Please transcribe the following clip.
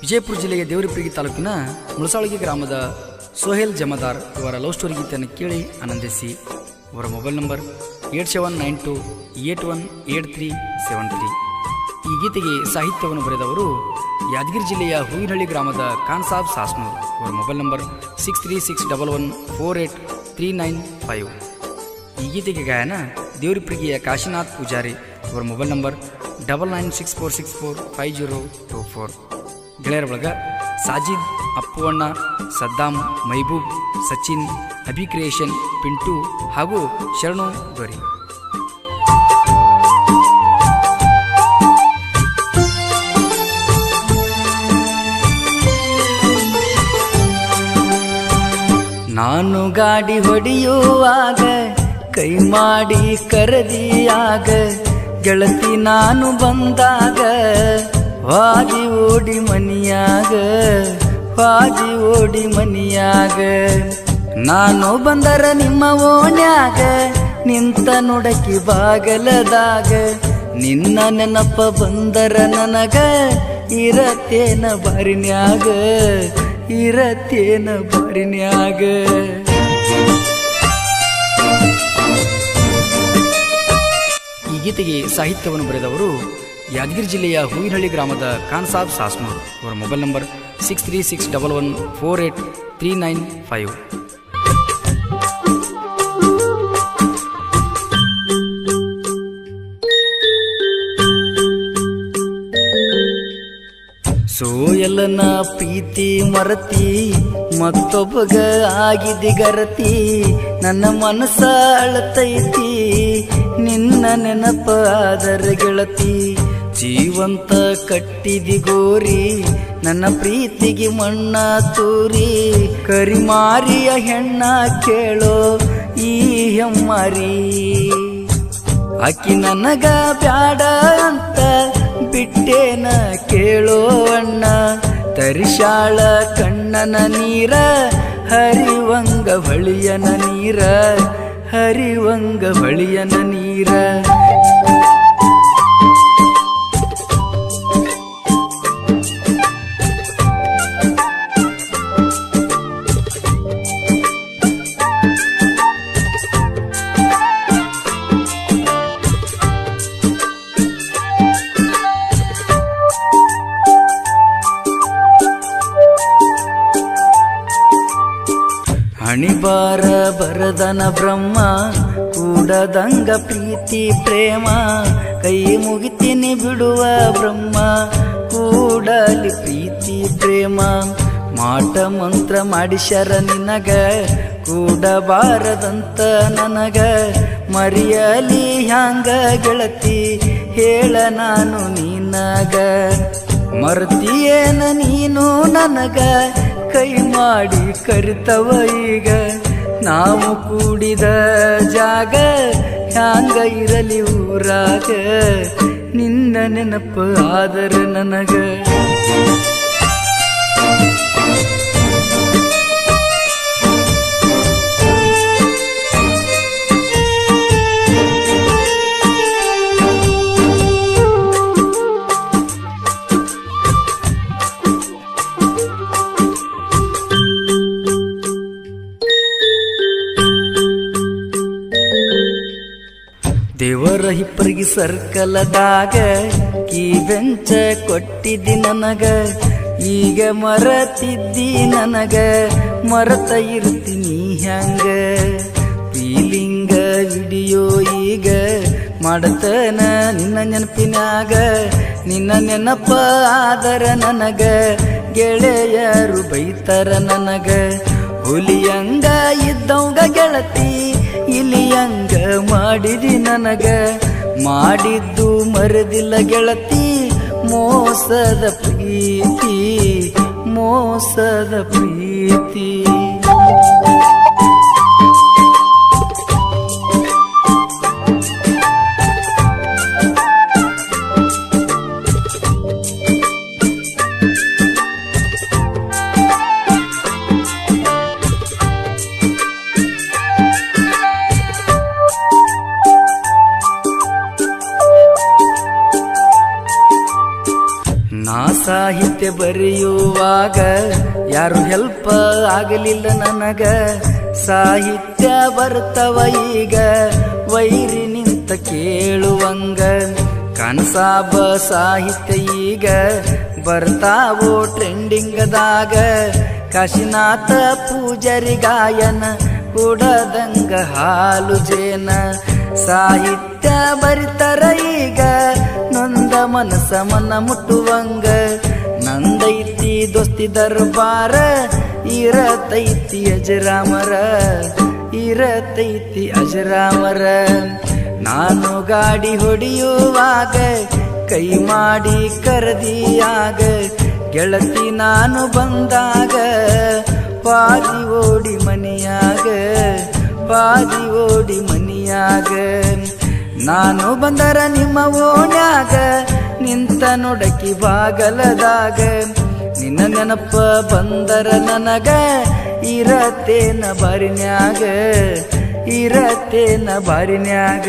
ವಿಜಯಪುರ ಜಿಲ್ಲೆಯ ದೇವರಿಪರಿಗೆ ತಾಲೂಕಿನ ಮುಳಸಾಳಗಿ ಗ್ರಾಮದ ಸೋಹೇಲ್ ಜಮದಾರ್ ಇವರ ಲವ್ ಸ್ಟೋರಿ ಗೀತೆಯನ್ನು ಕೇಳಿ ಆನಂದಿಸಿ. ಅವರ ಮೊಬೈಲ್ ನಂಬರ್ 8792818373. ಈ ಗೀತೆಗೆ ಸಾಹಿತ್ಯವನ್ನು ಬರೆದವರು ಯಾದಗಿರಿ ಜಿಲ್ಲೆಯ ಹೂವಿನಹಳ್ಳಿ ಗ್ರಾಮದ ಖಾನ್ ಸಾಬ್ ಸಾಸ್ನೂರ್. ಅವರ ಮೊಬೈಲ್ ನಂಬರ್ 6361148395. ಈ ಗೀತೆಗೆ ಗಾಯನ ದೇವರಿಪ್ರಿಗೆಯ ಕಾಶಿನಾಥ್ ಪೂಜಾರಿ. ಅವರ ಮೊಬೈಲ್ ನಂಬರ್ 9964645024. ಗೆಳೆಯರ ಬಳಗ ಸಾಜಿದ್, ಅಪ್ಪುವಣ್ಣ, ಸದ್ದಾಂ, ಮೈಬೂಬ್, ಸಚಿನ್, ಅಭಿ ಕ್ರಿಯೇಷನ್, ಪಿಂಟು ಹಾಗೂ ಶರಣು ದೊರಿ. ನಾನು ಗಾಡಿ ಹೊಡೆಯುವಾಗ ಕೈ ಮಾಡಿ ಕರೆದಿಯಾಗ, ಗೆಳತಿ ನಾನು ಬಂದಾಗ ವಾದಿ ಓಡಿ ಮನಿಯಾಗ, ವಾದಿ ಓಡಿ ಮನಿಯಾಗ. ನಾನು ಬಂದರ ನಿಮ್ಮ ಓಣ್ಯಾಗ, ನಿಂತ ನುಡಕಿ ಬಾಗಲದಾಗ, ನಿನ್ನ ನೆನಪ ಬಂದರ ನನಗ ಇರತೇನ ಬಾರಿನ್ಯಾಗ, ಇರತೇನ ಬಾರಿನ್ಯಾಗ. ಈ ಗೀತೆಗೆ ಸಾಹಿತ್ಯವನ್ನು ಬರೆದವರು ಯಾದಗಿರಿ ಜಿಲ್ಲೆಯ ಹೂವಿನಹಳ್ಳಿ ಗ್ರಾಮದ ಖಾನ್ ಸಾಬ್ ಸಾಸ್ನೂರ್. ಅವರ ಮೊಬೈಲ್ ನಂಬರ್ 6361148395. ಸೋಯಲನ ಪ್ರೀತಿ ಮರತಿ, ಮತ್ತೊಬ್ಬಗ ಆಗಿದಿ ಗರತಿ, ನನ್ನ ಮನಸ್ಸ ಅಳತೈತಿ ನಿನ್ನ ನೆನಪ ಆದರ ಗೆಳತಿ. ಜೀವಂತ ಕಟ್ಟಿದಿ ಗೋರಿ, ನನ್ನ ಪ್ರೀತಿಗೆ ಮಣ್ಣ ತೂರಿ, ಕರಿಮಾರಿಯ ಹೆಣ್ಣ ಕೇಳೋ ಈ ಹೆಮ್ಮಾರಿ. ಆಕಿ ನನಗ ಬ್ಯಾಡ ಅಂತ ಬಿಟ್ಟೇನ ಕೇಳೋ ಅಣ್ಣ, ತರಿಶಾಳ ಕಣ್ಣನ ನೀರ, ಹರಿವಂಗ ಹೊಳಿಯನ ನೀರ, ಹರಿವಂಗ ಹೊಳಿಯನ ನೀರ. ಹಣಿಬಾರ ಬರದನ ಬ್ರಹ್ಮ, ಕೂಡದಂಗ ಪ್ರೀತಿ ಪ್ರೇಮ, ಕೈ ಮುಗಿತೀನಿ ಬಿಡುವ ಬ್ರಹ್ಮ, ಕೂಡಲಿ ಪ್ರೀತಿ ಪ್ರೇಮ. ಮಾಟ ಮಂತ್ರ ಮಾಡಿಸ್ಯಾರ ನಿನಗ, ಕೂಡಬಾರದಂತ ನನಗ, ಮರಿಯಲಿ ಹ್ಯಾಂಗ ಗೆಳತಿ ಹೇಳ ನಾನು ನಿನಗ. ಮರ್ತಿಯೇನ ನೀನು ನನಗ, ಕೈ ಮಾಡಿ ಕರಿತವ ಈಗ, ನಾವು ಕೂಡಿದ ಜಾಗ ಹ್ಯಾಂಗ ಇರಲಿ ಊರಾಗ, ನಿನ್ನ ನೆನಪು ಆದರ ನನಗ. ದೇವರ ಹಿಪ್ಪರಿಗೆ ಸರ್ಕಲದಾಗ ಕೀ ಬೆಂಚ ಕೊಟ್ಟಿದ್ದಿ ನನಗ, ಈಗ ಮರತಿದ್ದಿ ನನಗ, ಮರತ ಇರ್ತೀನಿ ಹ್ಯಾಂಗ. ಫೀಲಿಂಗ ವಿಡಿಯೋ ಈಗ ಮಾಡತನ ನಿನ್ನ ನೆನಪಿನಾಗ, ನಿನ್ನ ನೆನಪ ಆದರ ನನಗ, ಗೆಳೆಯರು ಬೈತರ ನನಗ. ಹುಲಿಯಂಗ ಇದ್ದವಂಗ ಗೆಳತಿ, ಇಲಿಯಂಗ ಮಾಡಿದಿ ನನಗ, ಮಾಡಿದ್ದು ಮರೆದಿಲ್ಲ ಗೆಳತಿ, ಮೋಸದ ಪ್ರೀತಿ, ಮೋಸದ ಪ್ರೀತಿ. ನಾ ಸಾಹಿತ್ಯ ಬರೆಯುವಾಗ ಯಾರು ಹೆಲ್ಪ್ ಆಗಲಿಲ್ಲ ನನಗ. ಸಾಹಿತ್ಯ ಬರ್ತವ ಈಗ ವೈರಿ ನಿಂತ ಕೇಳುವಂಗ. ಕನ್ಸಾಬ ಸಾಹಿತ್ಯ ಈಗ ಬರ್ತಾವೋ ಟ್ರೆಂಡಿಂಗದಾಗ. ಕಾಶಿನಾಥ ಪೂಜಾರಿ ಗಾಯನ ಕುಡದಂಗ ಹಾಲು ಜೇನ. ಸಾಹಿತ್ಯ ಬರಿತರ ಈಗ ನೊಂದ ಮನಸ ಮನ ಮುಟ್ಟುವಂಗ. ನಂದೈತಿ ದೋಸ್ತಿ ದರ್ಬಾರ ಇರತೈತಿ ಅಜರಾಮರ, ಇರತೈತಿ ಅಜರಾಮರ. ನಾನು ಗಾಡಿ ಹೊಡೆಯುವಾಗ ಕೈ ಮಾಡಿ ಕರದಿಯಾಗ. ಗೆಳತಿ ನಾನು ಬಂದಾಗ ಪಾದಿ ಓಡಿ ಮನಿಯಾಗ, ಪಾದಿ ಓಡಿ ಮನಿಯಾಗ. ನಾನು ಬಂದರ ನಿಮ್ಮ ಓಣ್ಯಾಗ ನಿಂತ ನೊಡಕಿ ಬಾಗಲದಾಗ. ನಿನ್ನ ನೆನಪ ಬಂದರ ನನಗ ಇರತೇನ ಬಾರಿನ್ಯಾಗ, ಇರತೇನ ಬಾರಿನ್ಯಾಗ.